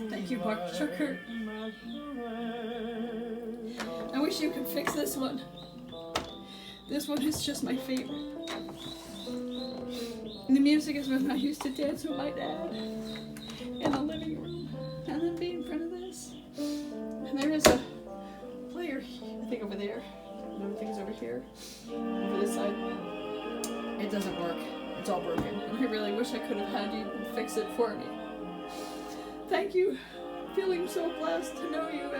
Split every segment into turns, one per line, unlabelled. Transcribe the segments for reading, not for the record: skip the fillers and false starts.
Thank you, Mark Zucker. I wish you could fix this one. This one is just my favorite. And the music is when I used to dance with my dad in the living room, and then be in front of this. And there is a player, I think over there. Everything's over here, over this side. It doesn't work. It's all broken. And I really wish I could have had you fix it for me. Thank you. Feeling so blessed to know you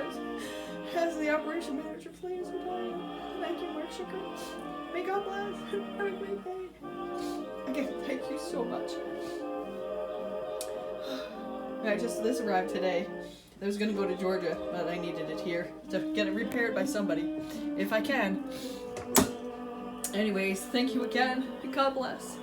as the operation manager. Please, thank you, Mark Zucker. May God bless. Have a great day. Again, thank you so much. This arrived today. I was going to go to Georgia, but I needed it here to get it repaired by somebody, if I can. Anyways, thank you again, and God bless.